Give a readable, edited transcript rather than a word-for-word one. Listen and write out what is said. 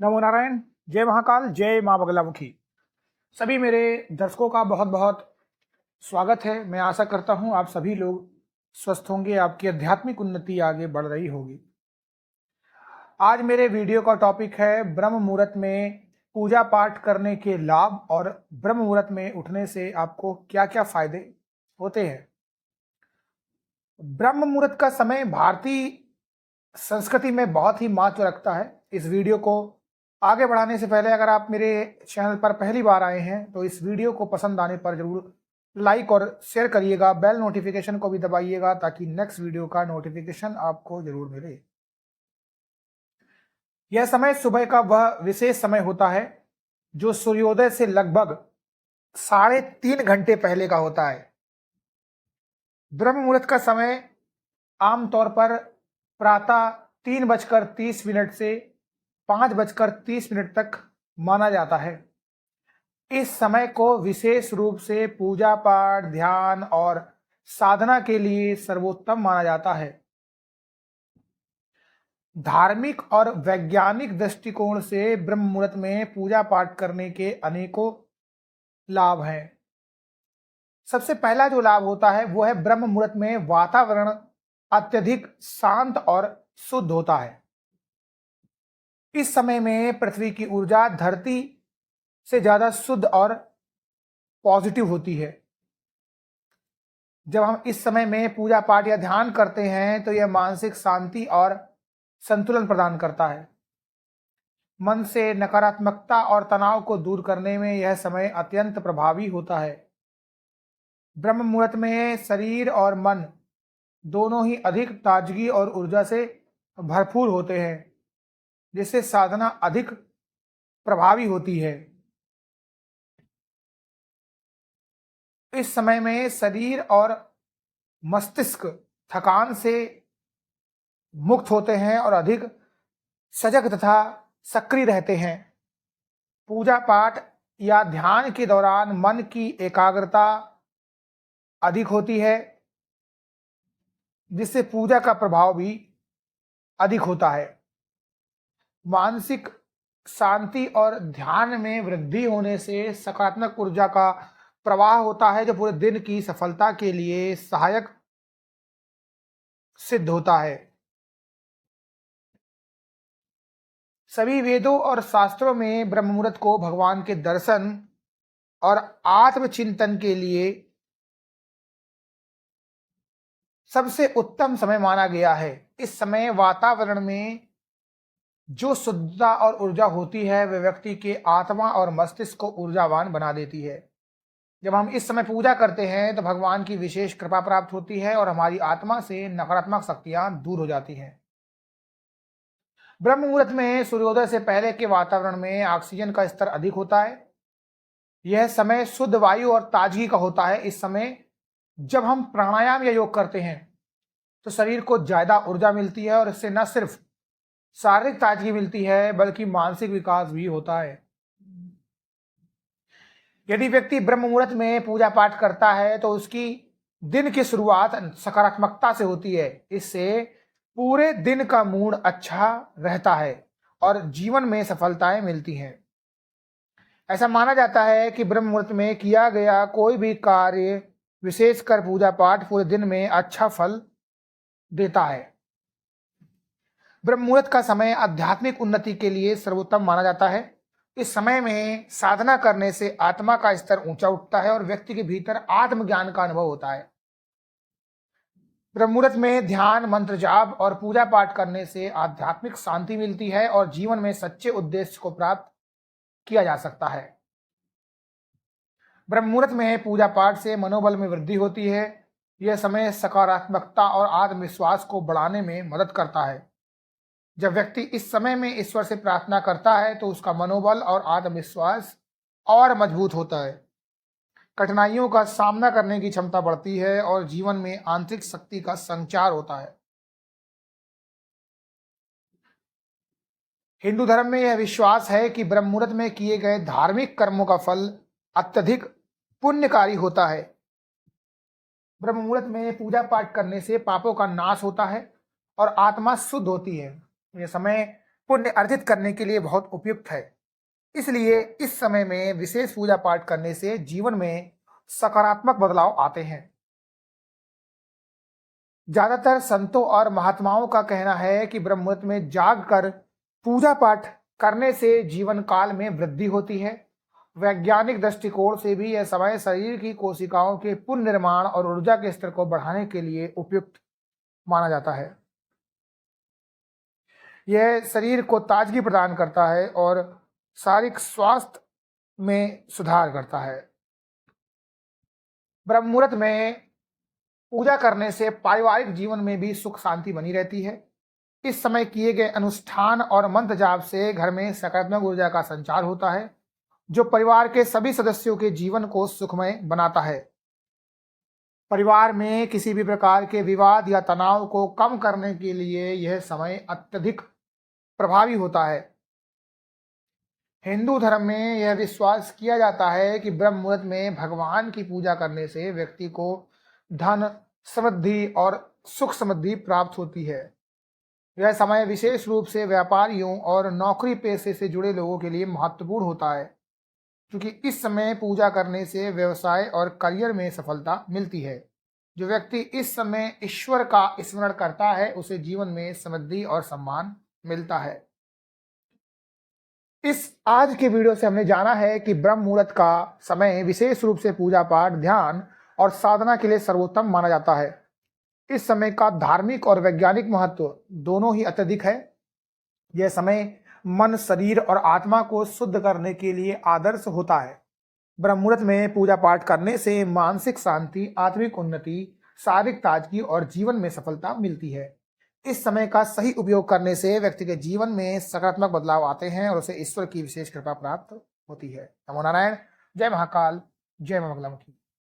नमो नारायण। जय महाकाल, जय माँ बगलामुखी। सभी मेरे दर्शकों का बहुत बहुत स्वागत है। मैं आशा करता हूँ आप सभी लोग स्वस्थ होंगे, आपकी आध्यात्मिक उन्नति आगे बढ़ रही होगी। आज मेरे वीडियो का टॉपिक है ब्रह्म मुहूर्त में पूजा पाठ करने के लाभ और ब्रह्म मुहूर्त में उठने से आपको क्या क्या फायदे होते हैं। ब्रह्म मुहूर्त का समय भारतीय संस्कृति में बहुत ही महत्व रखता है। इस वीडियो को आगे बढ़ाने से पहले अगर आप मेरे चैनल पर पहली बार आए हैं तो इस वीडियो को पसंद आने पर जरूर लाइक और शेयर करिएगा। बेल नोटिफिकेशन को भी दबाइएगा ताकि नेक्स्ट वीडियो का नोटिफिकेशन आपको जरूर मिले। यह समय सुबह का वह विशेष समय होता है जो सूर्योदय से लगभग 3.5 घंटे पहले का होता है। ब्रह्म मुहूर्त का समय आमतौर पर प्रातः 3:30 से 5:30 तक माना जाता है। इस समय को विशेष रूप से पूजा पाठ, ध्यान और साधना के लिए सर्वोत्तम माना जाता है। धार्मिक और वैज्ञानिक दृष्टिकोण से ब्रह्म मुहूर्त में पूजा पाठ करने के अनेकों लाभ हैं। सबसे पहला जो लाभ होता है वो है ब्रह्म मुहूर्त में वातावरण अत्यधिक शांत और शुद्ध होता है। इस समय में पृथ्वी की ऊर्जा धरती से ज्यादा शुद्ध और पॉजिटिव होती है। जब हम इस समय में पूजा पाठ या ध्यान करते हैं तो यह मानसिक शांति और संतुलन प्रदान करता है। मन से नकारात्मकता और तनाव को दूर करने में यह समय अत्यंत प्रभावी होता है। ब्रह्म मुहूर्त में शरीर और मन दोनों ही अधिक ताजगी और ऊर्जा से भरपूर होते हैं, जिससे साधना अधिक प्रभावी होती है। इस समय में शरीर और मस्तिष्क थकान से मुक्त होते हैं और अधिक सजग तथा सक्रिय रहते हैं। पूजा पाठ या ध्यान के दौरान मन की एकाग्रता अधिक होती है, जिससे पूजा का प्रभाव भी अधिक होता है। मानसिक शांति और ध्यान में वृद्धि होने से सकारात्मक ऊर्जा का प्रवाह होता है जो पूरे दिन की सफलता के लिए सहायक सिद्ध होता है। सभी वेदों और शास्त्रों में ब्रह्म मुहूर्त को भगवान के दर्शन और आत्मचिंतन के लिए सबसे उत्तम समय माना गया है। इस समय वातावरण में जो शुद्धता और ऊर्जा होती है वह व्यक्ति के आत्मा और मस्तिष्क को ऊर्जावान बना देती है। जब हम इस समय पूजा करते हैं तो भगवान की विशेष कृपा प्राप्त होती है और हमारी आत्मा से नकारात्मक शक्तियां दूर हो जाती हैं। ब्रह्म मुहूर्त में सूर्योदय से पहले के वातावरण में ऑक्सीजन का स्तर अधिक होता है। यह समय शुद्ध वायु और ताजगी का होता है। इस समय जब हम प्राणायाम या योग करते हैं तो शरीर को ज्यादा ऊर्जा मिलती है और इससे न सिर्फ शारीरिक ताजगी मिलती है बल्कि मानसिक विकास भी होता है। यदि व्यक्ति ब्रह्म मुहूर्त में पूजा पाठ करता है तो उसकी दिन की शुरुआत सकारात्मकता से होती है। इससे पूरे दिन का मूड अच्छा रहता है और जीवन में सफलताएं मिलती हैं। ऐसा माना जाता है कि ब्रह्म मुहूर्त में किया गया कोई भी कार्य, विशेषकर पूजा पाठ, पूरे दिन में अच्छा फल देता है। ब्रह्म मुहूर्त का समय आध्यात्मिक उन्नति के लिए सर्वोत्तम माना जाता है। इस समय में साधना करने से आत्मा का स्तर ऊंचा उठता है और व्यक्ति के भीतर आत्मज्ञान का अनुभव होता है। ब्रह्म मुहूर्त में ध्यान, मंत्र जाप और पूजा पाठ करने से आध्यात्मिक शांति मिलती है और जीवन में सच्चे उद्देश्य को प्राप्त किया जा सकता है। ब्रह्म मुहूर्त में पूजा पाठ से मनोबल में वृद्धि होती है। यह समय सकारात्मकता और आत्मविश्वास को बढ़ाने में मदद करता है। जब व्यक्ति इस समय में ईश्वर से प्रार्थना करता है तो उसका मनोबल और आत्मविश्वास और मजबूत होता है। कठिनाइयों का सामना करने की क्षमता बढ़ती है और जीवन में आंतरिक शक्ति का संचार होता है। हिंदू धर्म में यह विश्वास है कि ब्रह्म मुहूर्त में किए गए धार्मिक कर्मों का फल अत्यधिक पुण्यकारी होता है। ब्रह्म मुहूर्त में पूजा पाठ करने से पापों का नाश होता है और आत्मा शुद्ध होती है। यह समय पुण्य अर्जित करने के लिए बहुत उपयुक्त है। इसलिए इस समय में विशेष पूजा पाठ करने से जीवन में सकारात्मक बदलाव आते हैं। ज्यादातर संतों और महात्माओं का कहना है कि ब्रह्म मुहूर्त में जाग कर पूजा पाठ करने से जीवन काल में वृद्धि होती है। वैज्ञानिक दृष्टिकोण से भी यह समय शरीर की कोशिकाओं के पुनर्निर्माण और ऊर्जा के स्तर को बढ़ाने के लिए उपयुक्त माना जाता है। यह शरीर को ताजगी प्रदान करता है और शारीरिक स्वास्थ्य में सुधार करता है। ब्रह्म मुहूर्त में पूजा करने से पारिवारिक जीवन में भी सुख शांति बनी रहती है। इस समय किए गए अनुष्ठान और मंत्र जाप से घर में सकारात्मक ऊर्जा का संचार होता है, जो परिवार के सभी सदस्यों के जीवन को सुखमय बनाता है। परिवार में किसी भी प्रकार के विवाद या तनाव को कम करने के लिए यह समय अत्यधिक प्रभावी होता है। हिंदू धर्म में यह विश्वास किया जाता है कि ब्रह्म मुहूर्त में भगवान की पूजा करने से व्यक्ति को धन, समृद्धि और सुख समृद्धि प्राप्त होती है। यह समय विशेष रूप से व्यापारियों और नौकरी पेशे से जुड़े लोगों के लिए महत्वपूर्ण होता है, क्योंकि इस समय पूजा करने से व्यवसाय और करियर में सफलता मिलती है। जो व्यक्ति इस समय ईश्वर का स्मरण करता है उसे जीवन में समृद्धि और सम्मान मिलता है। इस आज के वीडियो से हमने जाना है कि ब्रह्म मुहूर्त का समय विशेष रूप से पूजा पाठ, ध्यान और साधना के लिए सर्वोत्तम माना जाता है। इस समय का धार्मिक और वैज्ञानिक महत्व दोनों ही अत्यधिक है। यह समय मन, शरीर और आत्मा को शुद्ध करने के लिए आदर्श होता है। ब्रह्म मुहूर्त में पूजा पाठ करने से मानसिक शांति, आत्मिक उन्नति, शारीरिक ताजगी और जीवन में सफलता मिलती है। इस समय का सही उपयोग करने से व्यक्ति के जीवन में सकारात्मक बदलाव आते हैं और उसे ईश्वर की विशेष कृपा प्राप्त होती है। नमो नारायण। जय महाकाल, जय मां मंगलामुखी।